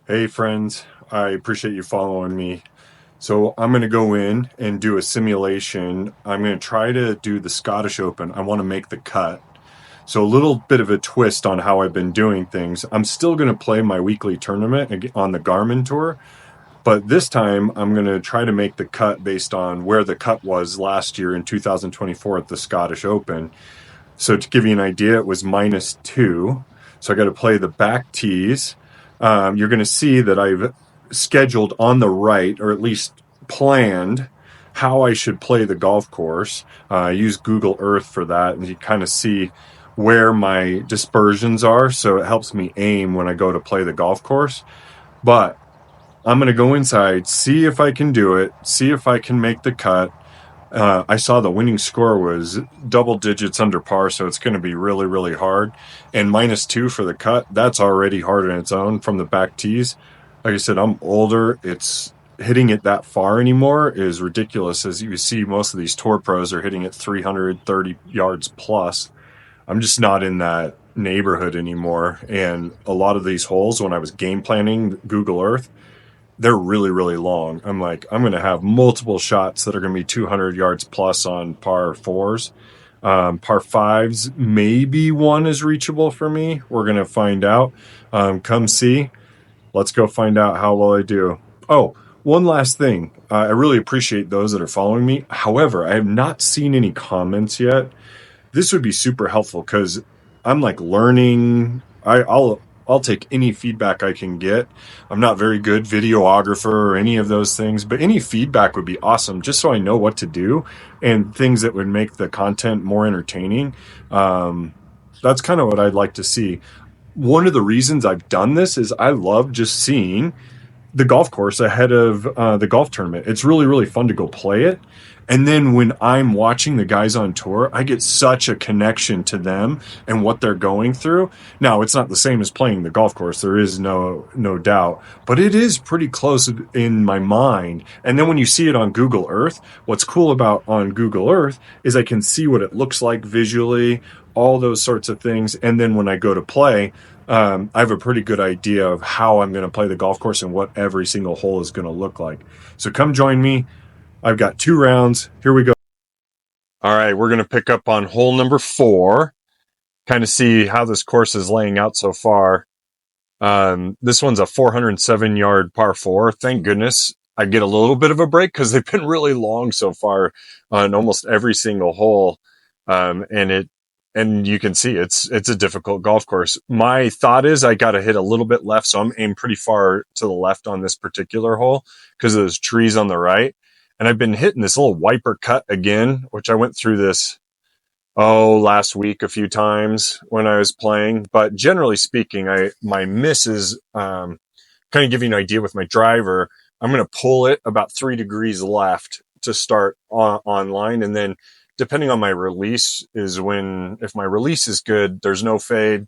Hey friends, I appreciate you following me. So I'm going to go in and do a simulation. I'm going to try to do the Scottish Open. I want to make the cut. So a little bit of a twist on how I've been doing things. I'm still going to play my weekly tournament on the Garmin Tour, but this time I'm going to try to make the cut based on where the cut was last year in 2024 at the Scottish Open. So to give you an idea, it was -2. So I got to play the back tees. You're going to see that I've scheduled on the right, or at least planned, how I should play the golf course. I use Google Earth for that, and you kind of see where my dispersions are. So it helps me aim when I go to play the golf course. But I'm going to go inside, see if I can do it, see if I can make the cut. I saw the winning score was double digits under par, so it's going to be really, really hard. And -2 for the cut, that's already hard on its own from the back tees. Like I said, I'm older. It's hitting it that far anymore is ridiculous. As you see, most of these tour pros are hitting it 330 yards plus. I'm just not in that neighborhood anymore. And a lot of these holes, when I was game planning Google Earth, they're really, really long. I'm like, I'm going to have multiple shots that are going to be 200 yards plus on par fours. Par fives, maybe one is reachable for me. We're going to find out. Come see. Let's go find out how well I do. Oh, one last thing. I really appreciate those that are following me. However, I have not seen any comments yet. This would be super helpful because I'm like learning. I'll take any feedback I can get. I'm not very good videographer or any of those things, but any feedback would be awesome just so I know what to do and things that would make the content more entertaining. That's kind of what I'd like to see. One of the reasons I've done this is I love just seeing the golf course ahead of the golf tournament. It's really, really fun to go play it. And then when I'm watching the guys on tour, I get such a connection to them and what they're going through. Now, it's not the same as playing the golf course. There is no doubt, but it is pretty close in my mind. And then when you see it on Google Earth, what's cool about on Google Earth is I can see what it looks like visually, all those sorts of things. And then when I go to play, I have a pretty good idea of how I'm going to play the golf course and what every single hole is going to look like. So come join me. I've got 2 rounds. Here we go. All right, we're going to pick up on hole number 4, kind of see how this course is laying out so far. This one's a 407-yard par 4. Thank goodness I get a little bit of a break because they've been really long so far on almost every single hole. And you can see it's a difficult golf course. My thought is I got to hit a little bit left, so I'm aimed pretty far to the left on this particular hole because of those trees on the right. And I've been hitting this little wiper cut again, which I went through this last week a few times when I was playing. But generally speaking, my misses kind of give you an idea with my driver. I'm going to pull it about 3 degrees left to start online, and then depending on my release is when, if my release is good, there's no fade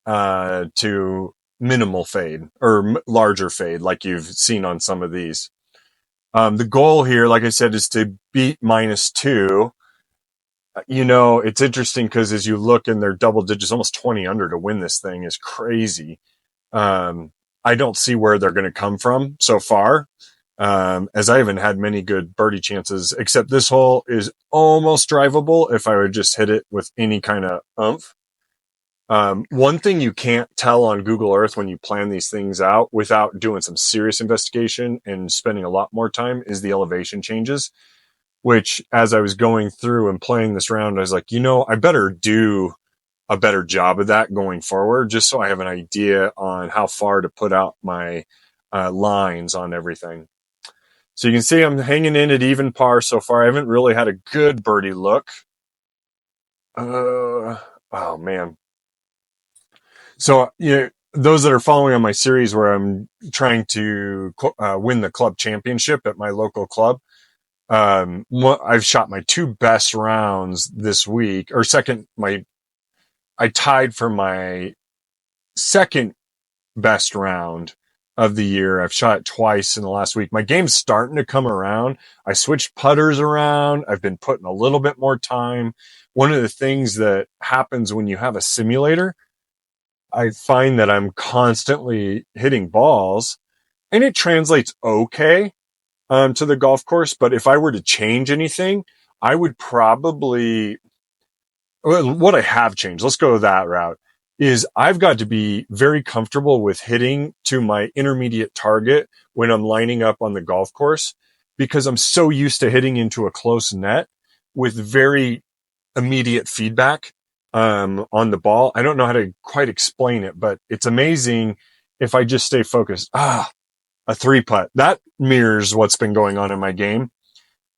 to minimal fade or larger fade like you've seen on some of these. The goal here, like I said, is to beat -2. It's interesting because as you look in their double digits, almost 20 under to win this thing is crazy. I don't see where they're going to come from so far, as I haven't had many good birdie chances, except this hole is almost drivable if I would just hit it with any kind of oomph. One thing you can't tell on Google Earth when you plan these things out without doing some serious investigation and spending a lot more time is the elevation changes, which as I was going through and playing this round, I was like, I better do a better job of that going forward, just so I have an idea on how far to put out my lines on everything. So you can see I'm hanging in at even par so far. I haven't really had a good birdie look. Oh man. So, those that are following on my series where I'm trying to win the club championship at my local club, I've shot my 2 best rounds this week, or I tied for my second best round of the year. I've shot it twice in the last week. My game's starting to come around. I switched putters around. I've been putting a little bit more time. One of the things that happens when you have a simulator, I find that I'm constantly hitting balls and it translates okay to the golf course. But if I were to change anything, I would probably, well, what I have changed, let's go that route, is I've got to be very comfortable with hitting to my intermediate target when I'm lining up on the golf course because I'm so used to hitting into a close net with very immediate feedback on the ball. I don't know how to quite explain it, but it's amazing if I just stay focused. A three putt. That mirrors what's been going on in my game.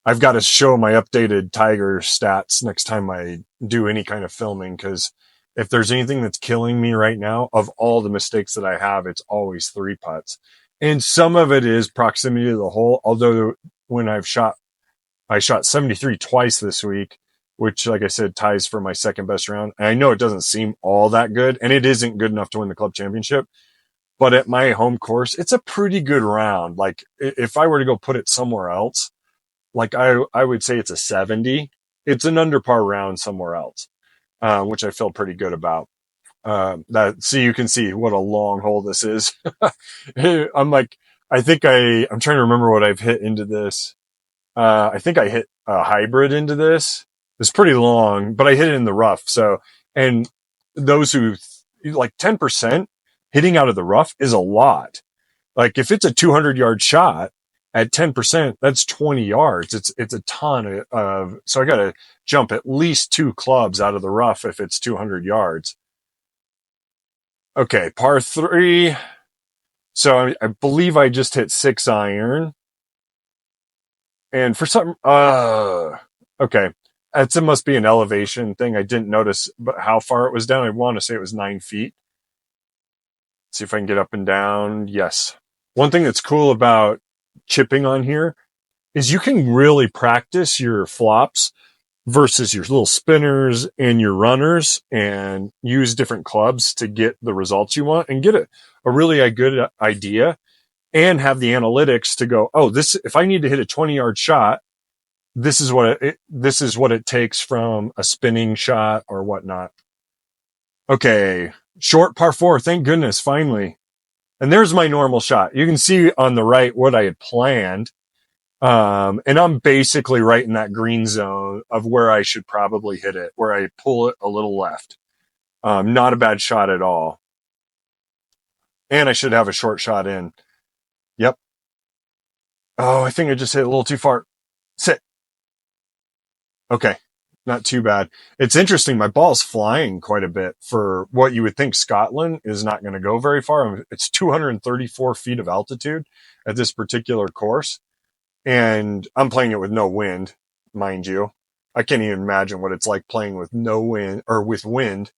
I've got to show my updated Tiger stats next time I do any kind of filming because if there's anything that's killing me right now, of all the mistakes that I have, it's always three putts. And some of it is proximity to the hole. Although when I shot 73 twice this week, which, like I said, ties for my second best round. And I know it doesn't seem all that good, and it isn't good enough to win the club championship. But at my home course, it's a pretty good round. Like if I were to go put it somewhere else, like I would say it's a 70. It's an under par round somewhere else, which I feel pretty good about. So you can see what a long hole this is. I'm like, I'm trying to remember what I've hit into this. I think I hit a hybrid into this. It's pretty long, but I hit it in the rough. So, and those who like 10% hitting out of the rough is a lot. Like if it's a 200-yard shot at 10%, that's 20 yards. It's a ton of, so I got to jump at least 2 clubs out of the rough if it's 200 yards. Okay. Par 3. So I believe I just hit 6 iron. And for some, okay. It must be an elevation thing. I didn't notice but how far it was down. I want to say it was 9 feet. See if I can get up and down. Yes. One thing that's cool about chipping on here is you can really practice your flops versus your little spinners and your runners and use different clubs to get the results you want and get a really good idea and have the analytics to go, oh, if I need to hit a 20-yard shot, this is what it takes from a spinning shot or whatnot. Okay. Short par 4. Thank goodness. Finally. And there's my normal shot. You can see on the right what I had planned. And I'm basically right in that green zone of where I should probably hit it, where I pull it a little left. Not a bad shot at all. And I should have a short shot in. Yep. Oh, I think I just hit a little too far. Sit. Okay. Not too bad. It's interesting. My ball's flying quite a bit for what you would think Scotland is not going to go very far. It's 234 feet of altitude at this particular course. And I'm playing it with no wind, mind you. I can't even imagine what it's like playing with no wind or with wind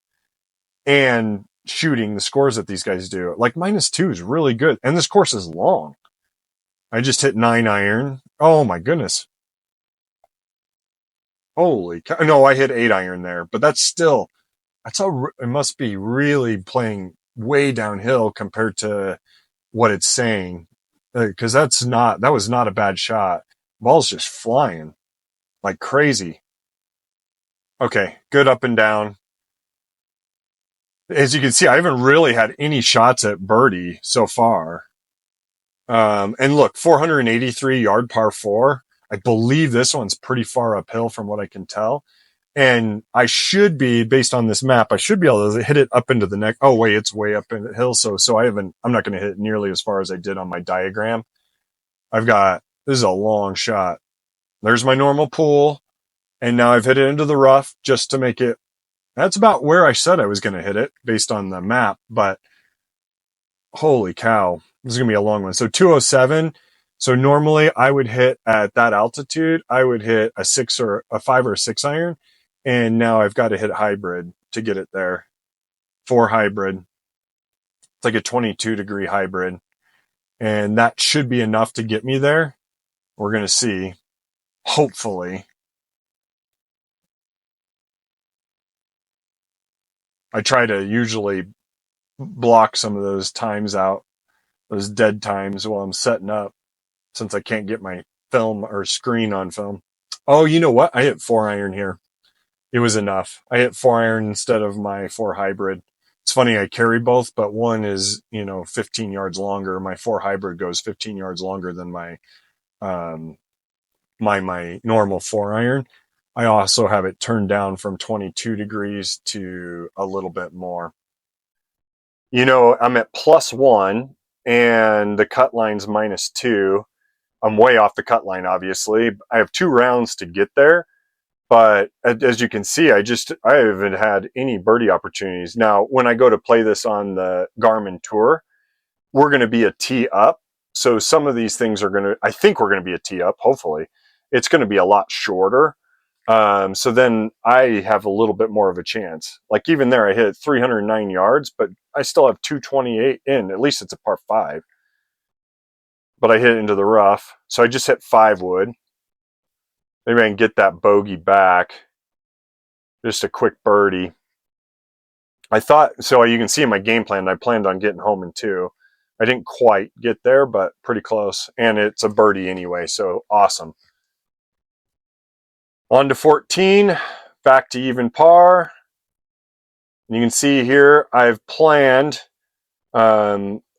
and shooting the scores that these guys do. Like -2 is really good. And this course is long. I just hit 9 iron. Oh my goodness. Holy cow. No, I hit 8 iron there, but it must be really playing way downhill compared to what it's saying. Cause that was not a bad shot. Ball's just flying like crazy. Okay. Good up and down. As you can see, I haven't really had any shots at birdie so far. And look, 483 yard par 4. I believe this one's pretty far uphill from what I can tell. And I should be, based on this map, I should be able to hit it up into the neck. Oh, wait, it's way up in the hill. So I'm not going to hit it nearly as far as I did on my diagram. This is a long shot. There's my normal pool. And now I've hit it into the rough just to make it. That's about where I said I was going to hit it based on the map. But holy cow, this is going to be a long one. So 207. So normally I would hit at that altitude, I would hit a 5 or a 6 iron. And now I've got to hit hybrid to get it there. 4 hybrid. It's like a 22-degree hybrid. And that should be enough to get me there. We're going to see. Hopefully. I try to usually block some of those times out, those dead times while I'm setting up, since I can't get my film or screen on film. Oh, you know what? I hit 4 iron here. It was enough. I hit 4 iron instead of my 4 hybrid. It's funny, I carry both, but one is, 15 yards longer. My 4 hybrid goes 15 yards longer than um, my normal 4 iron. I also have it turned down from 22 degrees to a little bit more. I'm at +1 and the cut line's -2. I'm way off the cut line, obviously. I have 2 rounds to get there, but as you can see, I haven't had any birdie opportunities. Now, when I go to play this on the Garmin Tour, we're going to be a tee up. So some of these things I think we're going to be a tee up, hopefully. It's going to be a lot shorter. So then I have a little bit more of a chance. Like even there, I hit 309 yards, but I still have 228 in. At least it's a par 5. But I hit it into the rough. So I just hit 5 wood. Maybe I can get that bogey back. Just a quick birdie. I thought, so you can see in my game plan, I planned on getting home in 2. I didn't quite get there, but pretty close. And it's a birdie anyway, so awesome. On to 14, back to even par. You can see here, I've planned,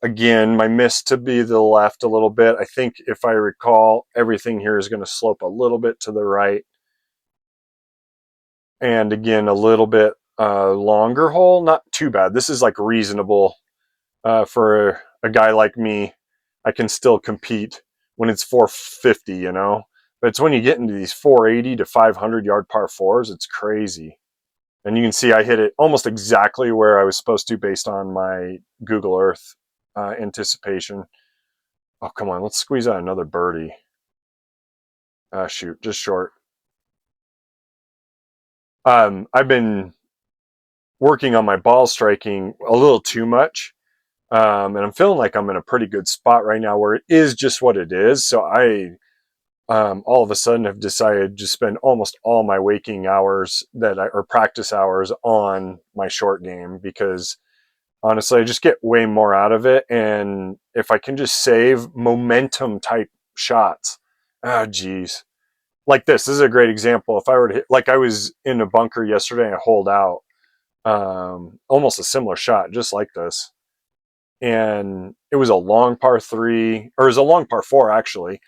again, my miss to be to the left a little bit. I think if I recall, everything here is going to slope a little bit to the right. And again, a little bit longer hole, not too bad. This is like reasonable for a guy like me. I can still compete when it's 450, But it's when you get into these 480 to 500 yard par 4s, it's crazy. And you can see I hit it almost exactly where I was supposed to based on my Google Earth anticipation. Oh, come on, let's squeeze out another birdie. Shoot, just short. I've been working on my ball striking a little too much. And I'm feeling like I'm in a pretty good spot right now where it is just what it is. So I all of a sudden have decided to spend almost all my waking hours or practice hours on my short game because honestly, I just get way more out of it. And if I can just save momentum type shots, geez. Like this is a great example. If I were to hit, like I was in a bunker yesterday and I holed out almost a similar shot, just like this. And it was a long par 3, or it was a long par 4 actually,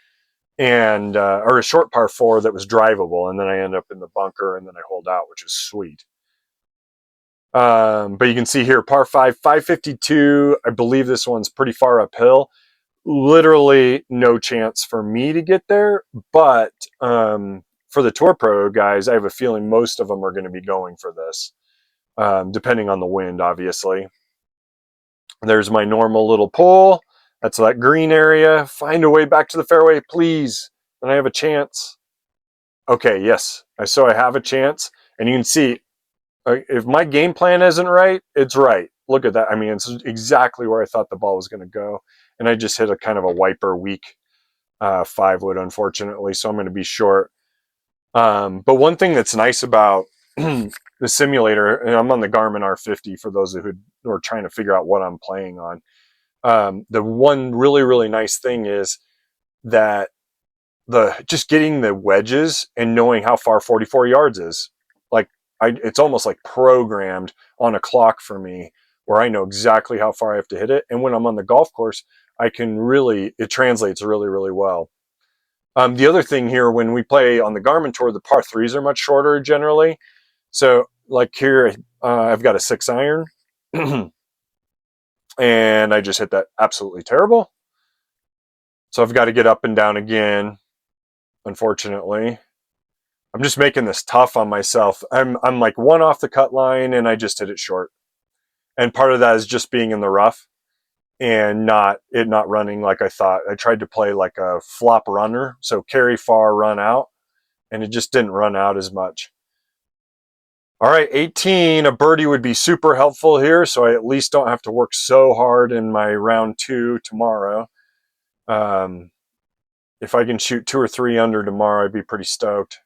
and or a short par 4 that was drivable, and then I end up in the bunker and then I hold out, which is sweet. But you can see here, par 5, 552. I believe this one's pretty far uphill. Literally no chance for me to get there, but for the Tour Pro guys, I have a feeling most of them are going to be going for this, depending on the wind, obviously. There's my normal little pull. That's that green area. Find a way back to the fairway, please. Then I have a chance. Okay, yes. So I have a chance. And you can see, if my game plan isn't right, it's right. Look at that. I mean, it's exactly where I thought the ball was going to go. And I just hit a kind of a wiper weak 5 wood, unfortunately. So I'm going to be short. But one thing that's nice about the simulator, and I'm on the Garmin R50 for those who are trying to figure out what I'm playing on. The one really, really nice thing is that just getting the wedges and knowing how far 44 yards is. Like it's almost like programmed on a clock for me where I know exactly how far I have to hit it. And when I'm on the golf course, it translates really, really well. The other thing here, when we play on the Garmin Tour, the par 3s are much shorter generally. So like here, I've got a 6 iron and I just hit that absolutely terrible. So I've got to get up and down again, unfortunately. I'm just making this tough on myself. I'm like 1 off the cut line and I just hit it short. And part of that is just being in the rough and not running like I thought. I tried to play like a flop runner, so carry far, run out, and it just didn't run out as much. All right, 18, a birdie would be super helpful here, so I at least don't have to work so hard in my round 2 tomorrow. If I can shoot 2 or 3 under tomorrow, I'd be pretty stoked.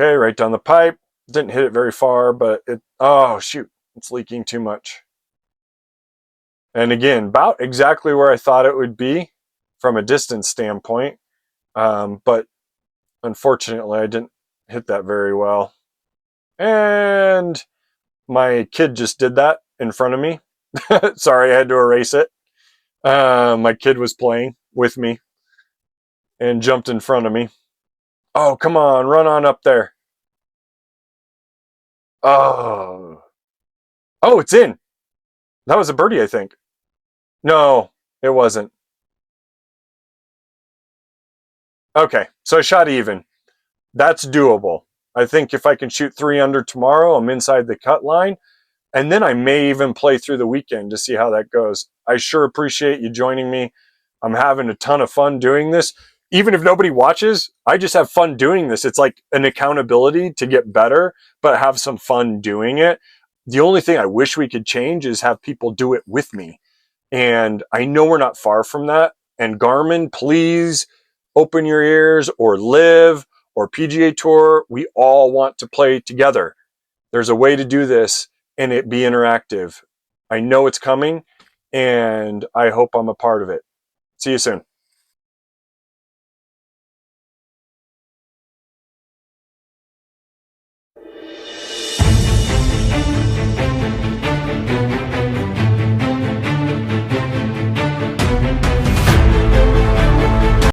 Okay, right down the pipe. Didn't hit it very far, but oh shoot, it's leaking too much. And again, about exactly where I thought it would be from a distance standpoint. But unfortunately, I didn't hit that very well. And My kid just did that in front of me. Sorry, I had to erase it. My kid was playing with me and jumped in front of me. Oh, come on, run on up there. Oh, oh, it's in. That was a birdie, I think. No, it wasn't. Okay, so I shot even. That's doable. I think if I can shoot 3 under tomorrow, I'm inside the cut line. And then I may even play through the weekend to see how that goes. I sure appreciate you joining me. I'm having a ton of fun doing this. Even if nobody watches, I just have fun doing this. It's like an accountability to get better, but have some fun doing it. The only thing I wish we could change is have people do it with me. And I know we're not far from that. And Garmin, please open your ears, or Live or PGA Tour. We all want to play together. There's a way to do this and it be interactive. I know it's coming and I hope I'm a part of it. See you soon.